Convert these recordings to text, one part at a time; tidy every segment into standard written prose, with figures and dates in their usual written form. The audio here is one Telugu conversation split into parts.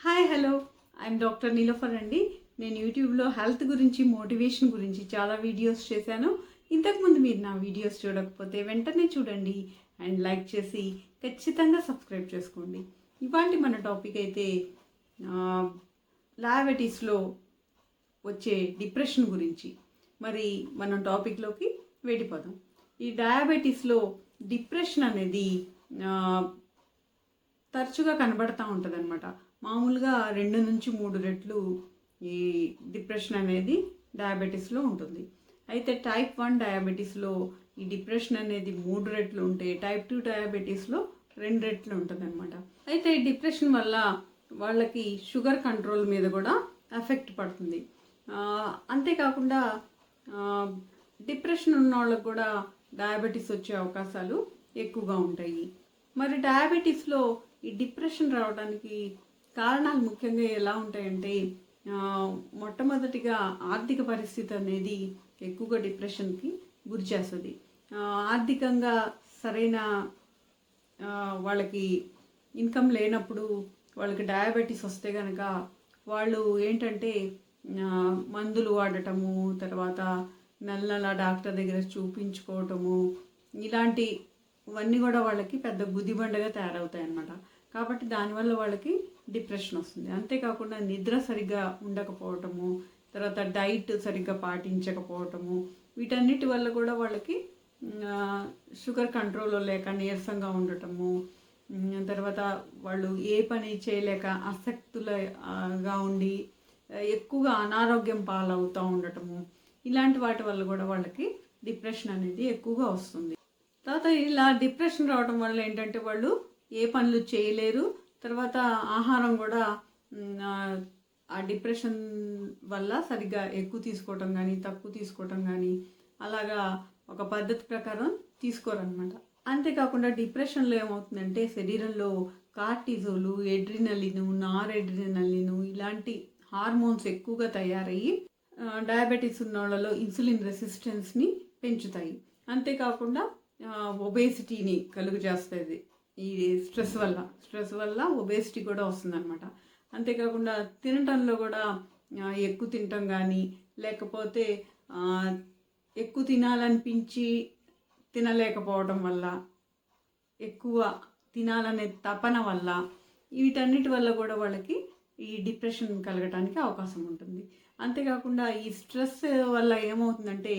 Hi hello I'm doctor Niloufer అండి. నేను యూట్యూబ్లో హెల్త్ గురించి మోటివేషన్ గురించి చాలా వీడియోస్ చేశాను. ఇంతకుముందు మీరు నా వీడియోస్ చూడకపోతే వెంటనే చూడండి అండ్ లైక్ చేసి ఖచ్చితంగా సబ్స్క్రైబ్ చేసుకోండి. ఇవాళ మన టాపిక్ అయితే డయాబెటీస్లో వచ్చే డిప్రెషన్ గురించి. మరి మనం టాపిక్లోకి వెళ్ళిపోదాం. ఈ డయాబెటీస్లో డిప్రెషన్ అనేది తరచుగా కనబడతా ఉంటుంది అనమాట. మామూలుగా 2 నుంచి 3 రెట్లు ఈ డిప్రెషన్ అనేది డయాబెటీస్లో ఉంటుంది. అయితే టైప్ 1 డయాబెటీస్లో ఈ డిప్రెషన్ అనేది 3 రెట్లు ఉంటే టైప్ 2 డయాబెటీస్లో 2 రెట్లు ఉంటుంది అనమాట. అయితే ఈ డిప్రెషన్ వల్ల వాళ్ళకి షుగర్ కంట్రోల్ మీద కూడా ఎఫెక్ట్ పడుతుంది. అంతేకాకుండా డిప్రెషన్ ఉన్న వాళ్ళకు కూడా డయాబెటీస్ వచ్చే అవకాశాలు ఎక్కువగా ఉంటాయి. మరి డయాబెటీస్లో ఈ డిప్రెషన్ రావడానికి కారణాలు ముఖ్యంగా ఎలా ఉంటాయంటే, మొట్టమొదటిగా ఆర్థిక పరిస్థితి అనేది ఎక్కువగా డిప్రెషన్కి గురి చేస్తుంది. ఆర్థికంగా సరైన వాళ్ళకి ఇన్కమ్ లేనప్పుడు వాళ్ళకి డయాబెటీస్ వస్తే కనుక వాళ్ళు ఏంటంటే మందులు వాడటము, తర్వాత నెల డాక్టర్ దగ్గర చూపించుకోవటము, ఇలాంటివన్నీ కూడా వాళ్ళకి పెద్ద గుదిబండగా తయారవుతాయి అన్నమాట. కాబట్టి దానివల్ల వాళ్ళకి డిప్రెషన్ వస్తుంది. అంతేకాకుండా నిద్ర సరిగ్గా ఉండకపోవటము, తర్వాత డైట్ సరిగ్గా పాటించకపోవటము, వీటన్నిటి వల్ల కూడా వాళ్ళకి షుగర్ కంట్రోల్లో లేక నీరసంగా ఉండటము, తర్వాత వాళ్ళు ఏ పని చేయలేక ఆసక్తులుగా ఉండి ఎక్కువగా అనారోగ్యం పాలవుతూ ఉండటము, ఇలాంటి వాటి వల్ల కూడా వాళ్ళకి డిప్రెషన్ అనేది ఎక్కువగా వస్తుంది. తర్వాత ఇలా డిప్రెషన్ రావడం వల్ల ఏంటంటే వాళ్ళు ఏ పనులు చేయలేరు. తర్వాత ఆహారం కూడా ఆ డిప్రెషన్ వల్ల సరిగ్గా ఎక్కువ తీసుకోవటం కానీ తక్కువ తీసుకోవటం కానీ అలాగా ఒక పద్ధతి ప్రకారం తీసుకోరనమాట. అంతేకాకుండా డిప్రెషన్లో ఏమవుతుందంటే శరీరంలో కార్టిజోలు, ఎడ్రినలిను, నార్ ఎడ్రినలిను ఇలాంటి హార్మోన్స్ ఎక్కువగా తయారయ్యి డయాబెటీస్ ఉన్న వాళ్ళలో ఇన్సులిన్ రెసిస్టెన్స్ని పెంచుతాయి. అంతేకాకుండా ఒబేసిటీని కలుగు చేస్తుంది. ఈ స్ట్రెస్ వల్ల ఒబేసిటీ కూడా వస్తుందన్నమాట. అంతేకాకుండా తినటంలో కూడా ఎక్కువ తినటం కానీ, లేకపోతే ఎక్కువ తినాలనిపించి తినలేకపోవడం వల్ల, ఎక్కువ తినాలనే తపన వల్ల, వీటన్నిటి వల్ల కూడా వాళ్ళకి ఈ డిప్రెషన్ కలగటానికి అవకాశం ఉంటుంది. అంతేకాకుండా ఈ స్ట్రెస్ వల్ల ఏమవుతుందంటే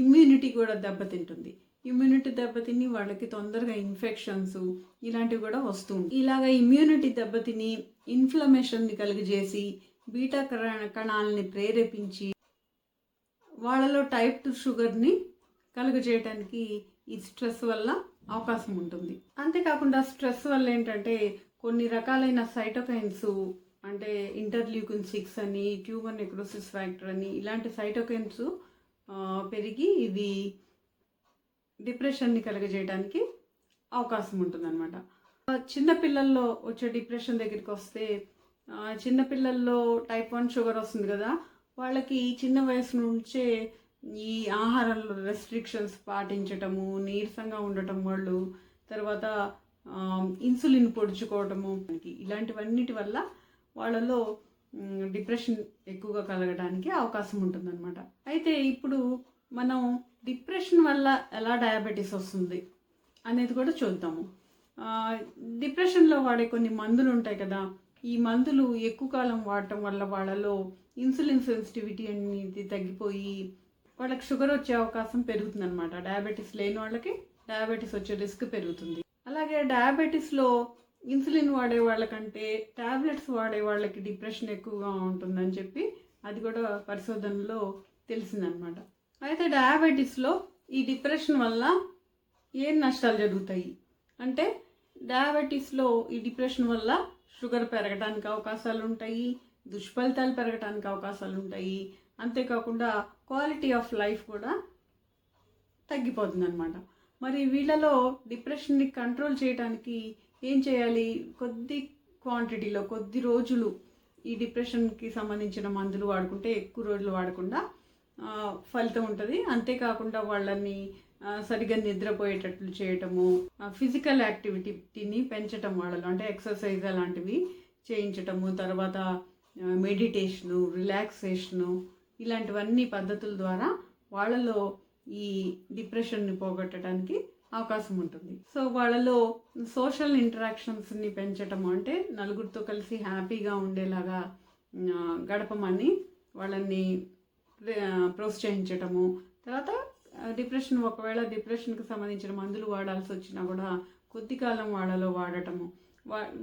ఇమ్యూనిటీ కూడా దెబ్బతింటుంది. ఇమ్యూనిటీ దెబ్బతిని వాళ్ళకి తొందరగా ఇన్ఫెక్షన్స్ ఇలాంటివి కూడా వస్తుంది. ఇలాగ ఇమ్యూనిటీ దెబ్బతిని ఇన్ఫ్లమేషన్ని కలుగజేసి బీటా కణాలని ప్రేరేపించి వాళ్ళలో టైప్ 2 షుగర్ని కలుగజేయడానికి ఈ స్ట్రెస్ వల్ల అవకాశం ఉంటుంది. అంతేకాకుండా స్ట్రెస్ వల్ల ఏంటంటే కొన్ని రకాలైన సైటోకైన్స్, అంటే ఇంటర్ల్యూకిన్ 6 అని, ట్యూమర్ నెక్రోసిస్ ఫ్యాక్టర్ అని ఇలాంటి సైటోకైన్స్ పెరిగి ఇవి డిప్రెషన్ని కలుగజేయడానికి అవకాశం ఉంటుందన్నమాట. చిన్నపిల్లల్లో వచ్చే డిప్రెషన్ దగ్గరికి వస్తే, చిన్నపిల్లల్లో టైప్ 1 షుగర్ వస్తుంది కదా, వాళ్ళకి చిన్న వయసు నుంచే ఈ ఆహారంలో రెస్ట్రిక్షన్స్ పాటించటము, నీరసంగా ఉండటం వాళ్ళు, తర్వాత ఇన్సులిన్ పొడుచుకోవటము, ఇలాంటివన్నిటి వల్ల వాళ్ళలో డిప్రెషన్ ఎక్కువగా కలగడానికి అవకాశం ఉంటుందన్నమాట. అయితే ఇప్పుడు మనం డిప్రెషన్ వల్ల ఎలా డయాబెటీస్ వస్తుంది అనేది కూడా చూద్దాము. డిప్రెషన్లో వాడే కొన్ని మందులు ఉంటాయి కదా, ఈ మందులు ఎక్కువ కాలం వాడటం వల్ల వాళ్ళలో ఇన్సులిన్ సెన్సిటివిటీ అనేది తగ్గిపోయి వాళ్ళకి షుగర్ వచ్చే అవకాశం పెరుగుతుంది అనమాట. డయాబెటీస్ లేని వాళ్ళకి డయాబెటీస్ వచ్చే రిస్క్ పెరుగుతుంది. అలాగే డయాబెటీస్లో ఇన్సులిన్ వాడే వాళ్ళకంటే ట్యాబ్లెట్స్ వాడే వాళ్ళకి డిప్రెషన్ ఎక్కువగా ఉంటుందని చెప్పి అది కూడా పరిశోధనలో తెలిసిందనమాట. అయితే డయాబెటీస్లో ఈ డిప్రెషన్ వల్ల ఏం నష్టాలు జరుగుతాయి అంటే, డయాబెటీస్లో ఈ డిప్రెషన్ వల్ల షుగర్ పెరగడానికి అవకాశాలు ఉంటాయి, దుష్ఫలితాలు పెరగడానికి అవకాశాలు ఉంటాయి. అంతేకాకుండా క్వాలిటీ ఆఫ్ లైఫ్ కూడా తగ్గిపోతుంది అనమాట. మరి వీళ్ళలో డిప్రెషన్ని కంట్రోల్ చేయడానికి ఏం చేయాలి? కొద్ది క్వాంటిటీలో కొద్ది రోజులు ఈ డిప్రెషన్కి సంబంధించిన మందులు వాడుకుంటే ఎక్కువ రోజులు వాడకుండా ఫలితం ఉంటుంది. అంతేకాకుండా వాళ్ళని సరిగ్గా నిద్రపోయేటట్లు చేయటము, ఫిజికల్ యాక్టివిటీని పెంచటం వాళ్ళలో, అంటే ఎక్సర్సైజ్ అలాంటివి చేయించటము, తర్వాత మెడిటేషను, రిలాక్సేషను, ఇలాంటివన్నీ పద్ధతుల ద్వారా వాళ్ళలో ఈ డిప్రెషన్ని పోగొట్టడానికి అవకాశం ఉంటుంది. సో వాళ్ళలో సోషల్ ఇంటరాక్షన్స్ని పెంచటము, అంటే నలుగురితో కలిసి హ్యాపీగా ఉండేలాగా గడపమని వాళ్ళని ప్రోత్సహించటము. తర్వాత ఒకవేళ డిప్రెషన్కి సంబంధించిన మందులు వాడాల్సి వచ్చినా కూడా కొద్ది కాలం వాళ్ళలో వాడటము,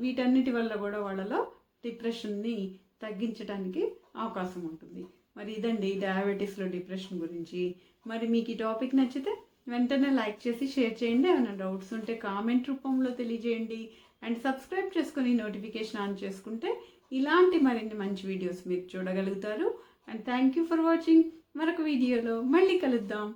వీటన్నిటి వల్ల కూడా వాళ్ళలో డిప్రెషన్ని తగ్గించడానికి అవకాశం ఉంటుంది. మరి ఇదండి డయాబెటీస్లో డిప్రెషన్ గురించి. మరి మీకు ఈ టాపిక్ నచ్చితే వెంటనే లైక్ చేసి షేర్ చేయండి. ఏమైనా డౌట్స్ ఉంటే కామెంట్ రూపంలో తెలియజేయండి. అండ్ సబ్స్క్రైబ్ చేసుకొని నోటిఫికేషన్ ఆన్ చేసుకుంటే ఇలాంటి మరిన్ని మంచి వీడియోస్ మీరు చూడగలుగుతారు. And thank you for watching. మరొక వీడియోలో మళ్ళీ కలుద్దాం.